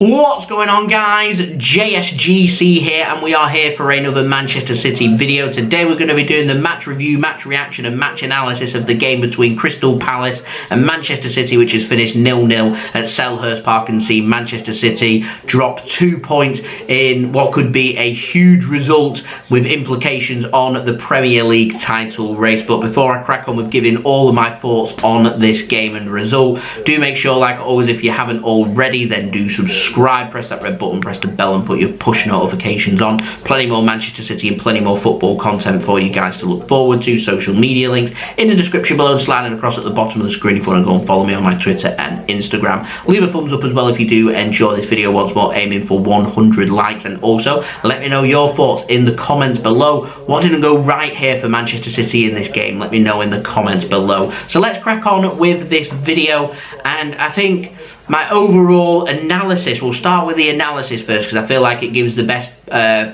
What's going on, guys? JSGC here, and we are here for another Manchester City video. Today we're going to be doing the match review, match reaction and match analysis of the game between Crystal Palace and Manchester City, which has finished 0-0 at Selhurst Park, and see Manchester City drop 2 points in what could be a huge result with implications on the Premier League title race. But before I crack on with giving all of my thoughts on this game and result, do make sure, like always, if you haven't already, then do subscribe, press that red button, press the bell and put your push notifications on. Plenty more Manchester City and plenty more football content for you guys to look forward to. Social media links in the description below and sliding across at the bottom of the screen if you want to go and follow me on my Twitter and Instagram. Leave a thumbs up as well if you do enjoy this video. Once more, aiming for 100 likes, and also let me know your thoughts in the comments below. What didn't go right here for Manchester City in this game? Let me know in the comments below. So let's crack on with this video, and I think my overall analysis, we'll start with the analysis first because I feel like it gives the best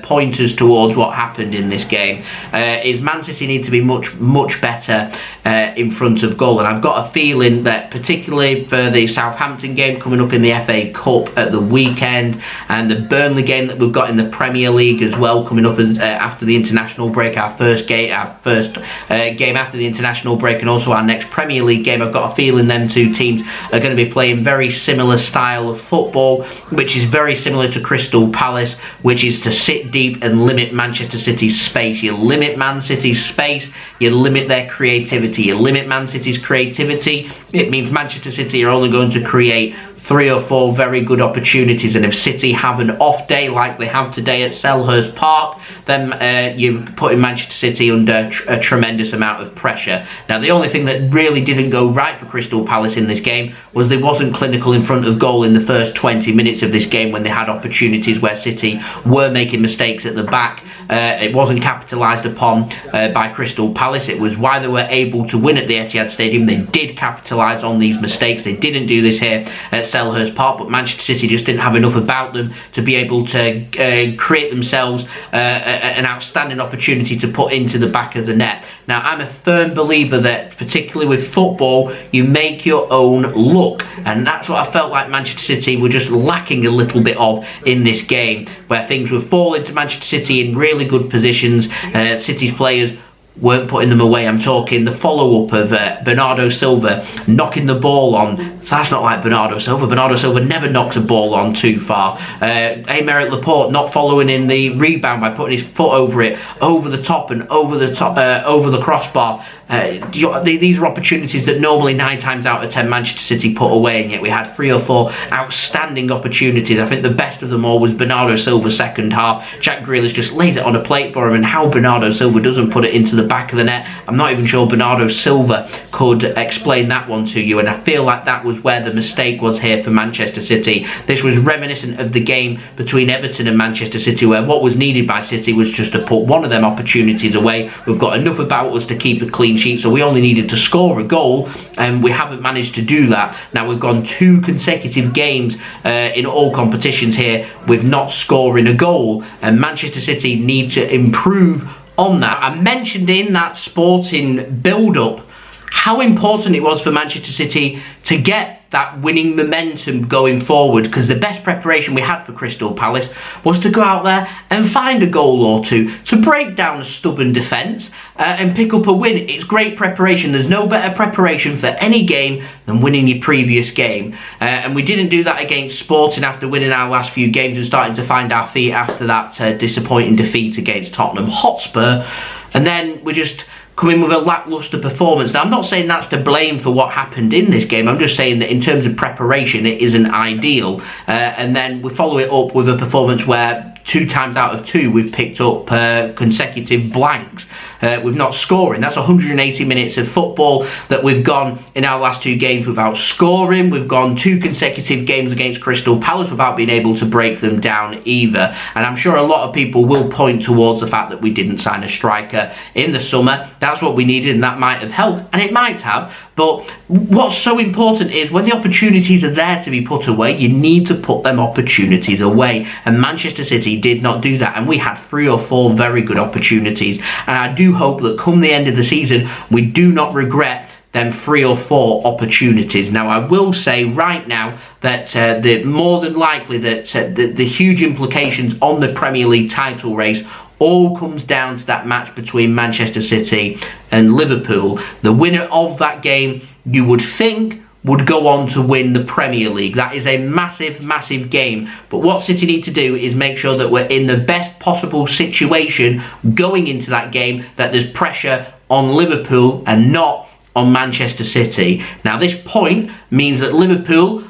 pointers towards what happened in this game, is Man City need to be much better in front of goal. And I've got a feeling that particularly for the Southampton game coming up in the FA Cup at the weekend, and the Burnley game that we've got in the Premier League as well coming up as, after the international break, our first game after the international break, and also our next Premier League game, I've got a feeling them two teams are going to be playing very similar style of football, which is very similar to Crystal Palace, which is to sit deep and limit Manchester City's space. You limit Man City's space, you limit their creativity. You limit Man City's creativity, it means Manchester City are only going to create 3 or 4 very good opportunities, and if City have an off day like they have today at Selhurst Park, then you're putting Manchester City under a tremendous amount of pressure. Now, the only thing that really didn't go right for Crystal Palace in this game was they wasn't clinical in front of goal in the first 20 minutes of this game when they had opportunities where City were making mistakes at the back. It wasn't capitalised upon by Crystal Palace. It was why they were able to win at the Etihad Stadium. They did capitalise on these mistakes. They didn't do this here at Selhurst Park, but Manchester City just didn't have enough about them to be able to create themselves an outstanding opportunity to put into the back of the net. Now, I'm a firm believer that, particularly with football, you make your own luck, and that's what I felt like Manchester City were just lacking a little bit of in this game, where things were falling to Manchester City in really good positions. City's players weren't putting them away. I'm talking the follow-up of Bernardo Silva knocking the ball on. So that's not like Bernardo Silva. Bernardo Silva never knocks a ball on too far. Aymeric Laporte not following in the rebound by putting his foot over it, over the top and over the crossbar. These are opportunities that normally 9 times out of 10 Manchester City put away, and yet we had 3 or 4 outstanding opportunities. I think the best of them all was Bernardo Silva's second half. Jack Grealish just lays it on a plate for him, and how Bernardo Silva doesn't put it into the back of the net, I'm not even sure Bernardo Silva could explain that one to you. And I feel like that was where the mistake was here for Manchester City. This was reminiscent of the game between Everton and Manchester City, where what was needed by City was just to put one of them opportunities away. We've got enough about us to keep a clean sheet, so we only needed to score a goal, and we haven't managed to do that. Now, we've gone 2 consecutive games in all competitions here with not scoring a goal, and Manchester City need to improve on that. I mentioned in that sporting build-up how important it was for Manchester City to get that winning momentum going forward, because the best preparation we had for Crystal Palace was to go out there and find a goal or two, to break down a stubborn defence and pick up a win. It's great preparation. There's no better preparation for any game than winning your previous game, and we didn't do that against Sporting after winning our last few games and starting to find our feet after that disappointing defeat against Tottenham Hotspur, and then we're just come in with a lacklustre performance. Now, I'm not saying that's to blame for what happened in this game. I'm just saying that in terms of preparation, it isn't ideal. And then we follow it up with a performance where 2 times out of 2 we've picked up consecutive blanks. We've not scoring. That's 180 minutes of football that we've gone in our last 2 games without scoring. We've gone 2 consecutive games against Crystal Palace without being able to break them down either. And I'm sure a lot of people will point towards the fact that we didn't sign a striker in the summer. That's what we needed, and that might have helped, and it might have. But what's so important is when the opportunities are there to be put away, you need to put them opportunities away. And Manchester City did not do that, and we had 3 or 4 very good opportunities. And I do hope that come the end of the season, we do not regret them 3 or 4 opportunities. Now, I will say right now that more than likely that the huge implications on the Premier League title race all comes down to that match between Manchester City and Liverpool. The winner of that game, you would think, would go on to win the Premier League. That is a massive, massive game. But what City need to do is make sure that we're in the best possible situation going into that game, that there's pressure on Liverpool and not on Manchester City. Now, this point means that Liverpool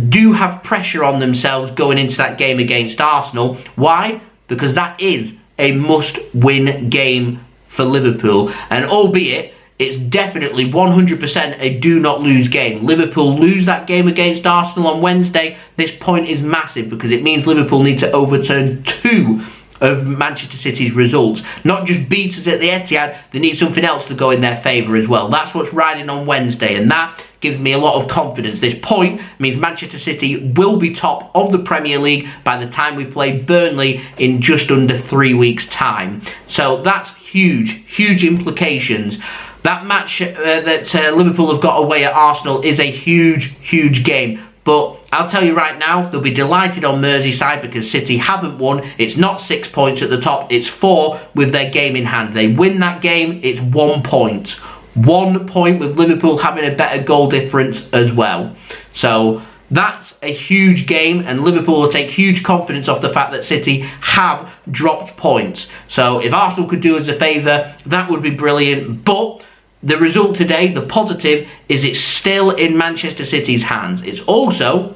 do have pressure on themselves going into that game against Arsenal. Why? Because that is a must-win game for Liverpool, and albeit it's definitely 100% a do-not-lose game. Liverpool lose that game against Arsenal on Wednesday, this point is massive because it means Liverpool need to overturn 2 of Manchester City's results. Not just beat us at the Etihad, they need something else to go in their favour as well. That's what's riding on Wednesday, and that gives me a lot of confidence. This point means Manchester City will be top of the Premier League by the time we play Burnley in just under 3 weeks' time. So that's huge, huge implications. That match that Liverpool have got away at Arsenal is a huge, huge game. But I'll tell you right now, they'll be delighted on Merseyside because City haven't won. It's not 6 points at the top, it's 4 with their game in hand. They win that game, it's 1 point. 1 point with Liverpool having a better goal difference as well. So that's a huge game, and Liverpool will take huge confidence off the fact that City have dropped points. So if Arsenal could do us a favour, that would be brilliant. But the result today, the positive, is it's still in Manchester City's hands. It's also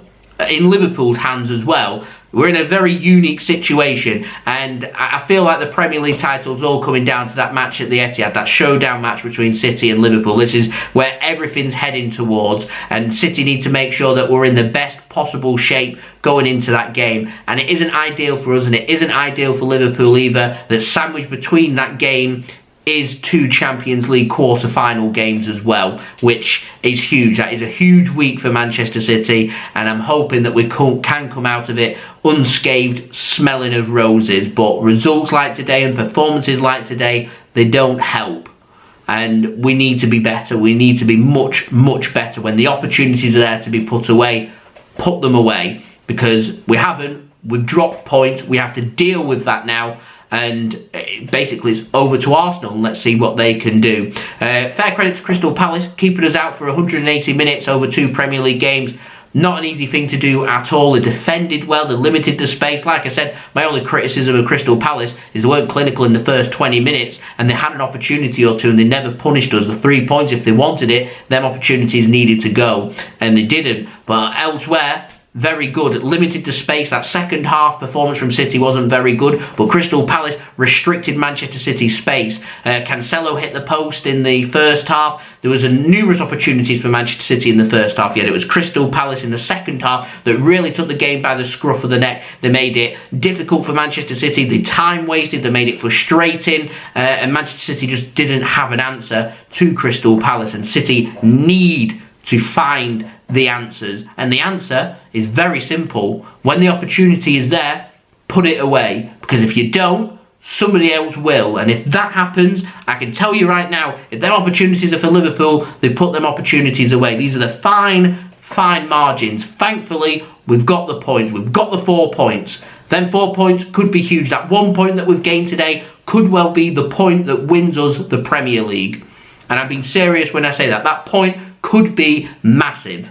in Liverpool's hands as well. We're in a very unique situation, and I feel like the Premier League title's all coming down to that match at the Etihad, that showdown match between City and Liverpool. This is where everything's heading towards, and City need to make sure that we're in the best possible shape going into that game. And it isn't ideal for us, and it isn't ideal for Liverpool either, that sandwiched between that game is 2 Champions League quarter-final games as well, which is huge. That is a huge week for Manchester City, and I'm hoping that we can come out of it unscathed, smelling of roses. But results like today and performances like today, they don't help. And we need to be better. We need to be much, much better. When the opportunities are there to be put away, put them away. Because we haven't. We've dropped points. We have to deal with that now. And basically it's over to Arsenal, and let's see what they can do. Fair credit to Crystal Palace, keeping us out for 180 minutes over 2 Premier League games. Not an easy thing to do at all. They defended well, they limited the space. Like I said, my only criticism of Crystal Palace is they weren't clinical in the first 20 minutes, and they had an opportunity or two and they never punished us. The 3 points, if they wanted it, them opportunities needed to go, and they didn't. But elsewhere, very good. Limited the space. That second half performance from City wasn't very good, but Crystal Palace restricted Manchester City's space. Cancelo hit the post in the first half. There was numerous opportunities for Manchester City in the first half, yet it was Crystal Palace in the second half that really took the game by the scruff of the neck. They made it difficult for Manchester City. They time wasted. They made it frustrating, and Manchester City just didn't have an answer to Crystal Palace, and City need to find the answers, and the answer is very simple. When the opportunity is there, put it away, because if you don't, somebody else will. And if that happens, I can tell you right now, if their opportunities are for Liverpool, they put them opportunities away. These are the fine margins. Thankfully, we've got the points. We've got the 4 points. Then 4 points could be huge. That 1 point that we've gained today could well be the point that wins us the Premier League. And I've been serious when I say that. That point could be massive.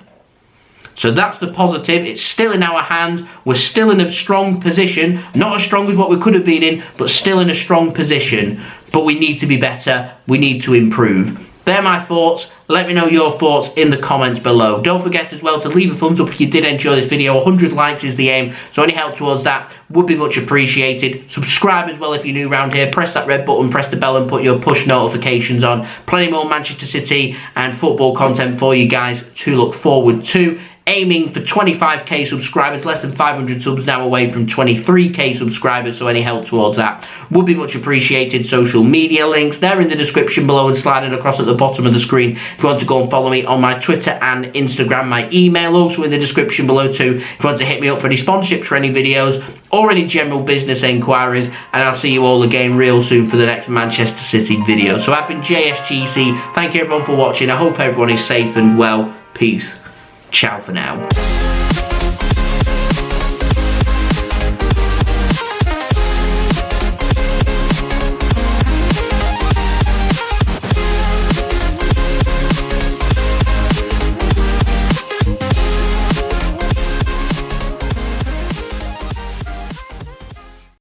So that's the positive. It's still in our hands. We're still in a strong position. Not as strong as what we could have been in, but still in a strong position. But we need to be better. We need to improve. They're my thoughts. Let me know your thoughts in the comments below. Don't forget as well to leave a thumbs up if you did enjoy this video. 100 likes is the aim, so any help towards that would be much appreciated. Subscribe as well if you're new around here. Press that red button, press the bell and put your push notifications on. Plenty more Manchester City and football content for you guys to look forward to aiming for 25k subscribers, less than 500 subs now away from 23k subscribers, so any help towards that would be much appreciated. Social media links, they're in the description below and sliding across at the bottom of the screen if you want to go and follow me on my Twitter and Instagram. My email also in the description below too if you want to hit me up for any sponsorships for any videos or any general business enquiries, and I'll see you all again real soon for the next Manchester City video. So I've been JSGC, thank you everyone for watching, I hope everyone is safe and well, peace, ciao for now.